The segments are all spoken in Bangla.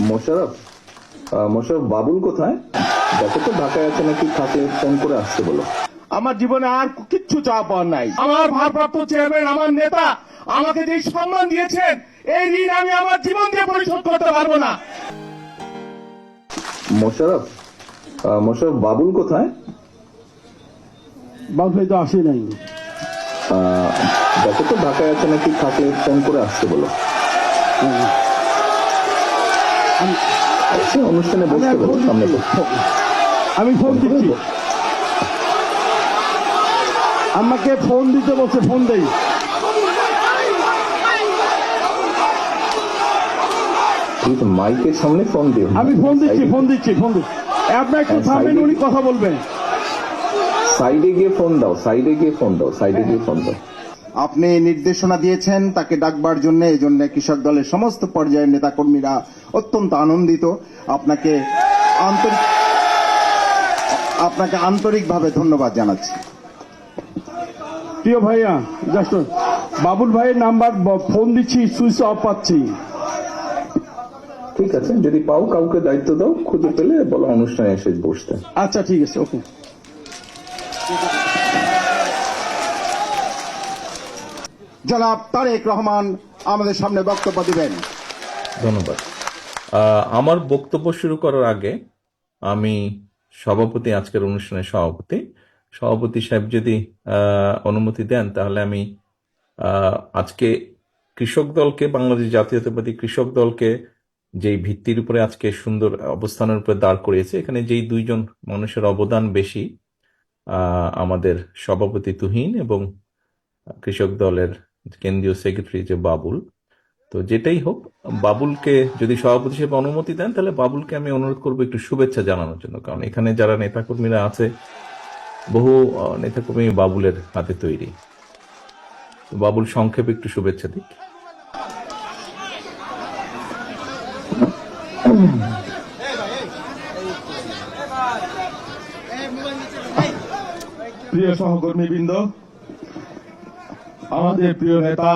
মোশাররফ মোশাররফ বাবুল কোথায়? দেখো তো ঢাকায় আছে নাকি, থাকলে ফোন করে আসতে বলো। আমার জীবনে আর কিচ্ছু চাওয়া পাওয়ার নাই। আমার ভারপ্রাপ্ত চেয়ারম্যান, আমার নেতা আমাকে যে সম্মান দিয়েছেন, এই ঋণ আমি আমার জীবন দিয়ে পরিশোধ করতে পারবো না। মোশাররফ বাবুল কোথায়? বাবুল ভাই তো আসে নাই। দেখো তো ঢাকায় আছে নাকি, থাকলে ফোন করে আসতে বলো। অনুষ্ঠানে বসতে বলো, সামনে বসতে। আমি ফোন দিচ্ছি, আমাকে ফোন দিতে বলছে, ফোন দেই। মাইকের সামনে ফোন দিও। আমি ফোন দিচ্ছি। আপনার একটু থামেন, উনি কথা বলবেন। সাইডে গিয়ে ফোন দাও। আপনি নির্দেশনা দিয়েছেন তাকে ডাকবার জন্য, এই জন্য কৃষক দলের সমস্ত পর্যায়ের নেতাকর্মীরা অত্যন্ত আনন্দিত। আপনাকে আন্তরিকভাবে ধন্যবাদ জানাচ্ছি। প্রিয় ভাইয়া, জাস্ট বাবুল ভাইয়ের নাম্বার ফোন দিচ্ছি, সুইচ অফ পাচ্ছি। ঠিক আছে, যদি পাও কাউকে দায়িত্ব দাও, খুঁজে পেলে বলো অনুষ্ঠানে এসে বসতে। আচ্ছা ঠিক আছে, ওকে। জনাব তারেক রহমান আমাদের সামনে বক্তব্য দিবেন। ধন্যবাদ। আমার বক্তব্য শুরু করার আগে আমি সভাপতি, আজকের অনুষ্ঠানের সভাপতি সাহেব যদি অনুমতি দেন, তাহলে আমি আজকে কৃষক দলকে, বাংলাদেশ জাতীয়তাবাদী কৃষক দলকে যেই ভিত্তির উপরে আজকে সুন্দর অবস্থানের উপরে দাঁড় করিয়েছে, এখানে যেই দুইজন মানুষের অবদান বেশি, আমাদের সভাপতি তুহিন এবং কৃষক দলের কেন্দ্রীয় সেক্রেটারি যে বাবুল, তো যেটাই হোক, বাবুলকে যদি সভাপতি হিসেবে অনুমতি দেন, তাহলে বাবুলকে আমি অনুরোধ করবো একটু শুভেচ্ছা জানানোর জন্য। কারণ এখানে যারা নেতাকর্মীরা আছে, বহু নেতাকর্মী বাবুলের হাতে তৈরি। বাবুল সংক্ষেপে একটু শুভেচ্ছা দিক। প্রিয় সহকর্মীবৃন্দ, আমাদের প্রিয় নেতা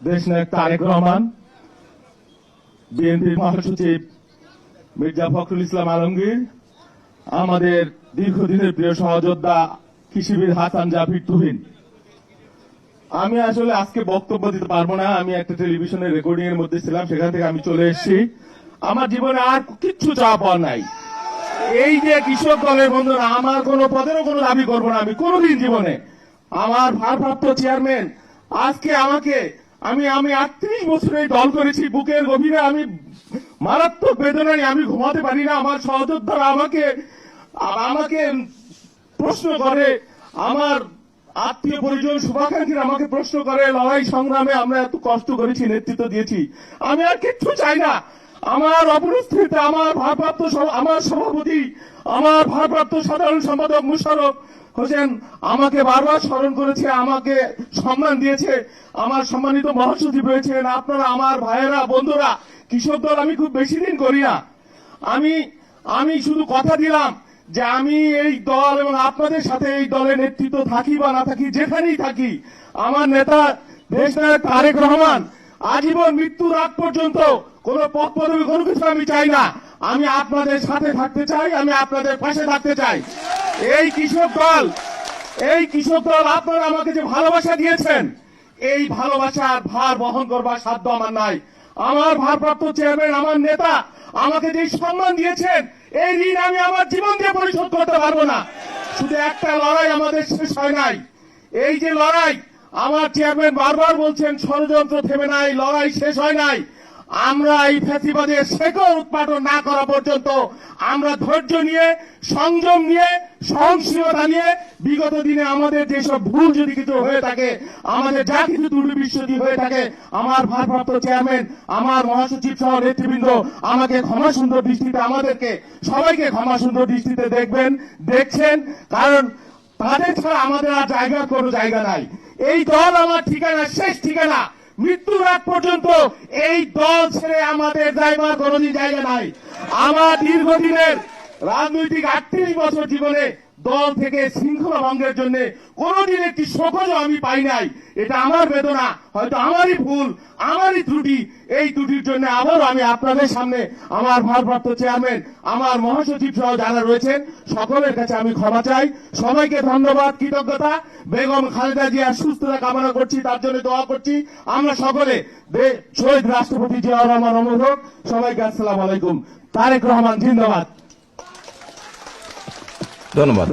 দেশনায়ক তারেক রহমান, বিএনপির মহাসচিব মির্জা ফখরুল ইসলাম আলমগীর, আমাদের দীর্ঘদিনের প্রিয় সহযোদ্ধা কৃষিবিদ হাসান জাফির তুহিন। আমি আসলে আজকে বক্তব্য দিতে পারবো না, আমি একটা টেলিভিশনের রেকর্ডিং এর মধ্যে ছিলাম, সেখান থেকে আমি চলে এসেছি। আমার জীবনে আর কিচ্ছু চাওয়া পাওয়ার নাই। এই যে কৃষক দলের বন্ধুরা, আমার কোনো পদেরও কোনো দাবি করবো না আমি কোনোদিন জীবনে। আমার ভারপ্রাপ্ত চেয়ারম্যান আজকে আমি 38 বছর এই দল করেছি, বুকের গভীরে আমি মারাত্মক বেদনায় আমি ঘুমাতে পারি না। আমার সহযোদ্ধারা আমাকে প্রশ্ন করে, আমার আত্মীয় পরিজন শুভাকাঙ্ক্ষীরা আমাকে প্রশ্ন করে, লড়াই সংগ্রামে আমরা এত কষ্ট করেছি, নেতৃত্ব দিয়েছি, আমি আর কিচ্ছু চাই না। আমার অপরিস্থিতিতে আমার সভাপতি, আমার ভারপ্রাপ্ত সাধারণ সম্পাদক মুশাররফ হোসেন আমাকে বারবার স্মরণ করেছে, আমাকে সম্মান দিয়েছে। আমার সম্মানিত মহাসচিব রয়েছেন, আপনারা আমার ভাইয়েরা, বন্ধুরা। কৃষক দল আমি খুব বেশি দিন করি না, আমি শুধু কথা দিলাম যে আমি এই দল এবং আপনাদের সাথে এই দলের নেতৃত্ব থাকি বা না থাকি, যেখানেই থাকি, আমার নেতা দেশনায়ক তারেক রহমান আজীবন মৃত্যুর আগ পর্যন্ত কোন পদ পদবি কোনো কিছু আমি চাই না। আমি আপনাদের সাথে থাকতে চাই, আমি আপনাদের পাশে থাকতে চাই। এই কৃষক দল আপনারা আমাকে যে ভালোবাসা দিয়েছেন, এই ভালোবাসার ভার বহন করবার সাধ্য আমার নাই। আমার ভারপ্রাপ্ত চেয়ারম্যান, আমার নেতা আমাকে যে সম্মান দিয়েছেন, এই ঋণ আমি আমার জীবন দিয়ে পরিশোধ করতে পারবো না। শুধু একটা লড়াই আমাদের শেষ হয় নাই। এই যে লড়াই, আমার চেয়ারম্যান বারবার বলছেন ষড়যন্ত্র থেমে নাই, লড়াই শেষ হয় নাই। আমরা এই ফ্যাসিবাদের শেকড় উৎপাদন না করা পর্যন্ত আমরা ধৈর্য নিয়ে, সংযম নিয়ে, সহনশীলতা নিয়ে, বিগত দিনে আমাদের যেসব ভুল যদি কিছু হয়ে থাকে, আমাদের যা কিছু ত্রুটি বিচ্যুতি হয়ে থাকে, আমার ভারপ্রাপ্ত চেয়ারম্যান, আমার মহাসচিব সহ নেতৃবৃন্দ আমাকে ক্ষমা সুন্দর দৃষ্টিতে, আমাদেরকে সবাইকে ক্ষমা সুন্দর দৃষ্টিতে দেখছেন। কারণ তাদের ছাড়া আমাদের আর জায়গার কোনো জায়গা নাই। এই দল আমার ঠিকানা, শেষ ঠিকানা। মৃত্যুর আগ পর্যন্ত এই দল ছেড়ে আমাদের যাইবার কোনোদিন জায়গা নাই। আমার দীর্ঘদিনের রাজনৈতিক 38 বছর জীবনে দল থেকে শৃঙ্খলা ভঙ্গের জন্য কোনোদিন একটি শোকজও আমি পাই নাই। এটা আমার বেদনা, হয়তো আমারই ভুল, আমারই ত্রুটি। এই ত্রুটির জন্য আবারও আমি আপনাদের সামনে আমার ভারপ্রাপ্ত চেয়ারম্যান, আমার মহাসচিব সহ যারা রয়েছেন সকলের কাছে আমি ক্ষমা চাই। সবাইকে ধন্যবাদ, কৃতজ্ঞতা। বেগম খালেদা জিয়ার সুস্থতা কামনা করছি, তার জন্য দোয়া করছি। আমরা সকলে শহীদ রাষ্ট্রপতি জিয়াউর রহমান অমর হোক। সবাইকে আসসালামু আলাইকুম। তারেক রহমান জিন্দাবাদ। ধন্যবাদ।